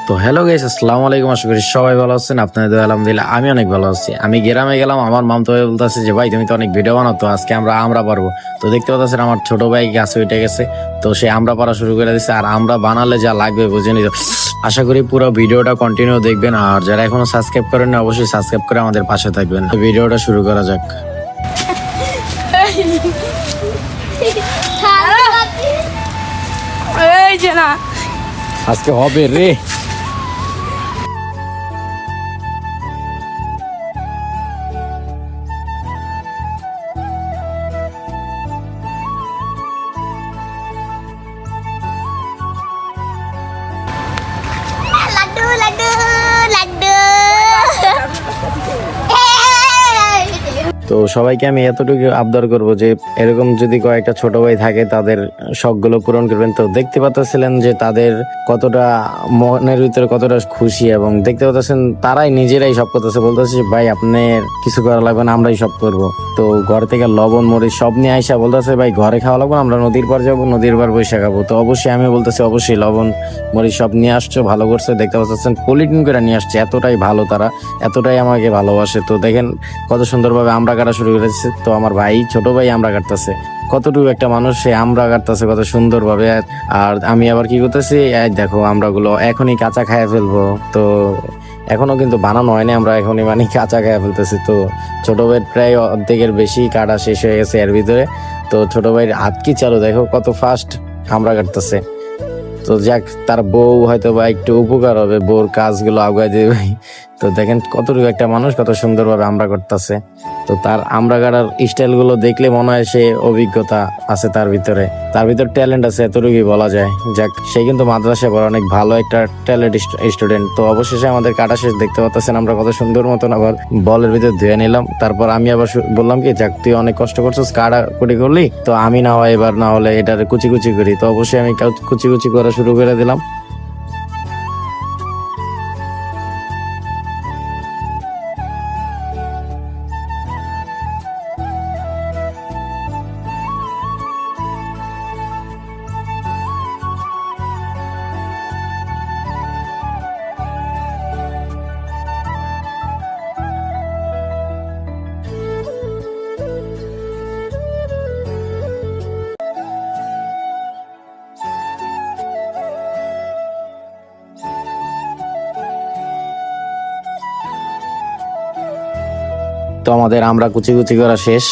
তো hello guys, আসসালামু আলাইকুম। আশা করি সবাই ভালো আছেন। আপনাদের আলহামদুলিল্লাহ আমি অনেক ভালো আছি। আমি গ্রামে গেলাম, আমার মাম তো বলতেছে যে ভাই তুমি তো অনেক ভিডিও বানাও, তো আজকে আমরা পারবো। তো দেখতে পাচ্ছেন আমার ছোট ভাই গাছে উঠে গেছে, তো সে আমরা পারা শুরু করে দিচ্ছে। আর আমরা বানালে যা লাগবে বুঝেনি তো। আশা করি পুরো ভিডিওটা কন্টিনিউ দেখবেন, আর যারা এখনো সাবস্ক্রাইব করেন না অবশ্যই সাবস্ক্রাইব করে আমাদের পাশে থাকবেন। ভিডিওটা শুরু করা যাক। এই যে না আজকে হবে রে। লাড্ডু লাড্ডু লাড্ডু তো সবাইকে আমি এতটুকু আবদার করব যে এরকম যদি কয়েকটা ছোট ভাই থাকে তাদের শখগুলো পূরণ করবেন। তো দেখতে পাচ্ছিলেন যে তাদের কতটা মনের ভিতরে কতটা খুশি, এবং দেখতে পাচ্ছেন তারাই নিজেরাই সব করতেছে, বলতেছে ভাই আপনার কিছু করা লাগবে না, আমরাই সব করব। তো ঘর থেকে লবণ মরিচ সব নিয়ে আইসা বলতেছে ভাই ঘরে খাওয়া লাগবে না, আমরা নদীর পার যাবো, নদীর পার বসে খাবো। তো অবশ্যই আমি বলতেছি অবশ্যই লবণ মরিচ সব নিয়ে আসছো, ভালো করছে। দেখতে পাচ্ছেন পলিটিন করে নিয়ে আসছে, এতটাই ভালো তারা, এতটাই আমাকে ভালোবাসে। তো দেখেন কত সুন্দরভাবে আমরা কাটা শুরু করেছে। তো আমার ভাই ছোট ভাই আমরা কাটতেছে, কতটুকু একটা মানুষ সে আমরা কাটতেছে কত সুন্দর ভাবে। আর আমি আবার কি করতেছি, এই দেখো আমরাগুলো এখনই কাঁচা খাইয়ে ফেলবো। তো এখনো কিন্তু বানানো হয়নি, আমরা এখনই মানে কাঁচা খাইয়ে ফেলতেছি। তো ছোট ভাইয়ের প্রায় অর্ধেকের বেশি কাটা শেষ হয়ে গেছে এর ভিতরে। তো ছোট ভাইয়ের হাত কি চালু, দেখো কত ফাস্ট আমরা কাটতেছে। তো যাক, তার বউ হয়তো বা একটু উপকার হবে, বউর কাজগুলো আগায় দেবে। তো দেখেন কতটুকু একটা মানুষ কত সুন্দরভাবে আমরা করতেছে। তো তার আমরা কাটার স্টাইল গুলো দেখলে মনে হয় সে অভিজ্ঞতা আছে তার ভিতরে, তার ভিতর ট্যালেন্ট আছে, এতটুকুই বলা যায়। যাক, সে কিন্তু মাদ্রাসায় পড়ে, অনেক ভালো একটা ট্যালেন্ট স্টুডেন্ট। তো অবশেষে আমাদের কাটা শেষ, দেখতে পাচ্ছেন আমরা কত সুন্দর মতন আবার বলের ভিতর ধুয়ে নিলাম। তারপর আমি আবার বললাম কি, যাক তুই অনেক কষ্ট করছিস, কাটা কুটি করলি, তো আমি না হয় এবার না হলে এটার কুচি কুচি করি। তো অবশ্যই আমি কুচি কুচি করা শুরু করে দিলাম। তো আমাদের আমরা কুচি কুচি করা শেষ।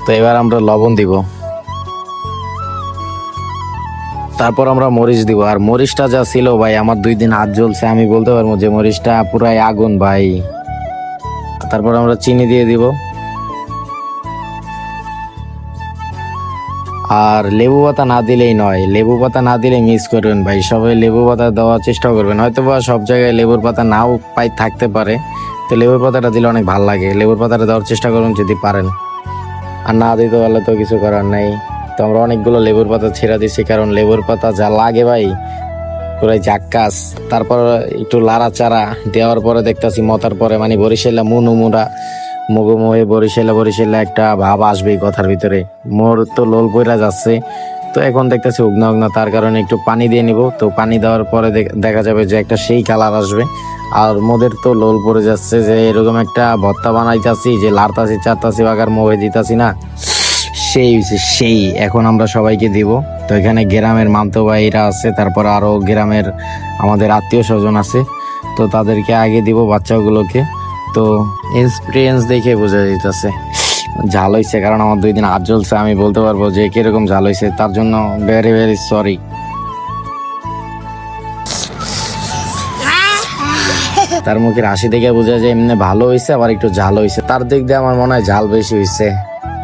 তো এবার আমরা লবণ দিব, তারপর আমরা মরিচ দিব। আর মরিচটা যা ছিল ভাই, আমার 2 দিন হাত জ্বলছে, আমি বলতে পারবো যে মরিচটা পুরাই আগুন ভাই। তারপর আমরা চিনি দিয়ে দিব, আর লেবু পাতা না দিলেই নয়, লেবু পাতা না দিলে মিস করবেন ভাই, সবাই লেবু পাতা দেওয়ার চেষ্টা করবেন। হয়তো বা সব জায়গায় লেবুর পাতা নাও থাকতে পারে, তো লেবুর পাতাটা দিলে অনেক ভালো লাগে। লেবুর পাতাটা দেওয়ার চেষ্টা করুন যদি পারেন, আর না দিতে পারলে তো কিছু করার নেই। তো আমরা অনেকগুলো লেবুর পাতা ছেড়ে দিচ্ছি, কারণ লেবুর পাতা যা লাগে ভাই পুরাই জাক্কাস। তারপর একটু লাড়াচাড়া দেওয়ার পরে দেখতেছি মতার পরে মানে বরিশালা মুনুমুরা মুগো হয়ে বরিশালা একটা ভাব আসবে কথার ভিতরে। মোর তো লোল পইরা যাচ্ছে। তো এখন দেখতেছি উগনা উগনা, তার কারণে একটু পানি দিয়ে নিব। তো পানি দেওয়ার পরে দেখা যাবে যে একটা সেই কালার আসবে। আর মোদের তো লোল পড়ে যাচ্ছে যে এরকম একটা ভর্তা বানাইতাছি যে লাড়তাছি চারতাছি বাগার মোহে দিতাছি না, সেই এখন আমরা সবাইকে দিব। তো এখানে গ্রামের মামতো ভাইরা আছে, তারপর আরো গ্রামের আমাদের আত্মীয় স্বজন আছে, তো তাদেরকে আগে দিব বাচ্চাগুলোকে। তো এক্সপিরিয়েন্স দেখে বোঝা যাইতেছে ঝাল হয়েছে, কারণ আমার 2 দিন হাত জ্বলছে, আমি বলতে পারবো যে কিরকম ঝাল হয়েছে, তার জন্য ভেরি ভেরি সরি। তার মুখের হাসি দেখে বোঝা যায় এমনি ভালো হয়েছে, আবার একটু ঝাল হয়েছে, তার দিক দিয়ে আমার মনে হয় ঝাল বেশি হয়েছে,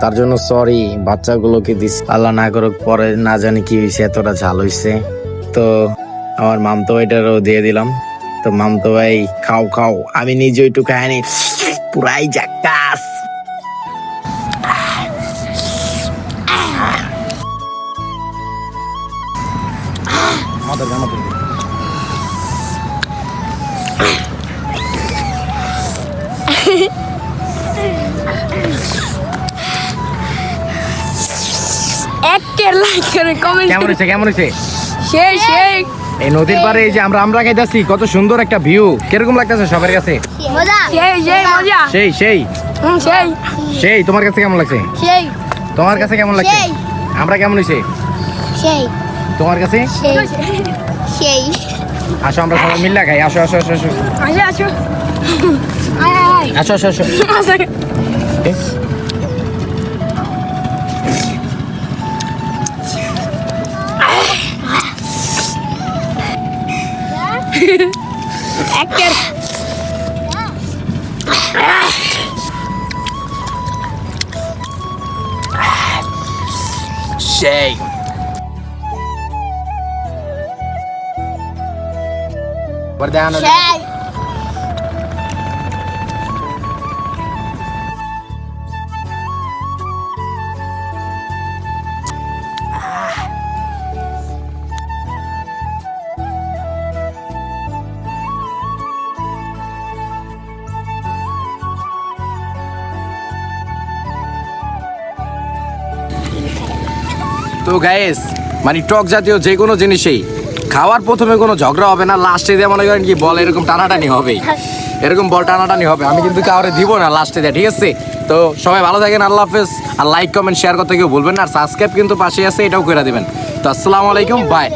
তার জন্য সরি। বাচ্চাগুলোকে দিচ্ছি, আল্লাহ না করুক পরে না জানি কি হয়েছে এতটা ঝাল হয়েছে। তো আমার মামতো ভাইটারও দিয়ে দিলাম। তো মামতো ভাই খাও খাও, আমি নিজে একটু খাইনি, পুরাই জাক্কাস। একের লাইক করে কমেন্ট কেমন হয়েছে সেই সেই এই নদীর পাড়ে এই যে আমরা খাইতেছি, কত সুন্দর একটা ভিউ, কিরকম লাগতেছে সবার কাছে? মজা মজা সেই সেই সেই সেই তোমার কাছে কেমন লাগছে? সেই তোমার কাছে কেমন লাগছে? সেই। আমরা কেমন হইছে সেই তোমার কাছে? সেই সেই আসো আমরা সবাই মিল্লা খাই, আসো আসো আসো আসো আসো আয় আয় আসো আসো আসো। এ? একটা সেই দেখানো সেই তো গাইস, মানে টক জাতীয় যে কোনো জিনিসেই খাওয়ার প্রথমে কোনো ঝগড়া হবে না, লাস্টে দিয়ে মনে করেন কি বল এরকম টানাটানি হবেই, এরকম বল টানাটানি হবে। আমি কিন্তু কাউরে দিব না লাস্টে দিয়ে, ঠিক আছে? তো সবাই ভালো থাকেন, আল্লাহ হাফেজ। আর লাইক কমেন্ট শেয়ার করতে কেউ ভুলবেন না, আর সাবস্ক্রাইব কিন্তু পাশে আছে, এটাও করে দিবেন। তো আসসালামু আলাইকুম, বাই।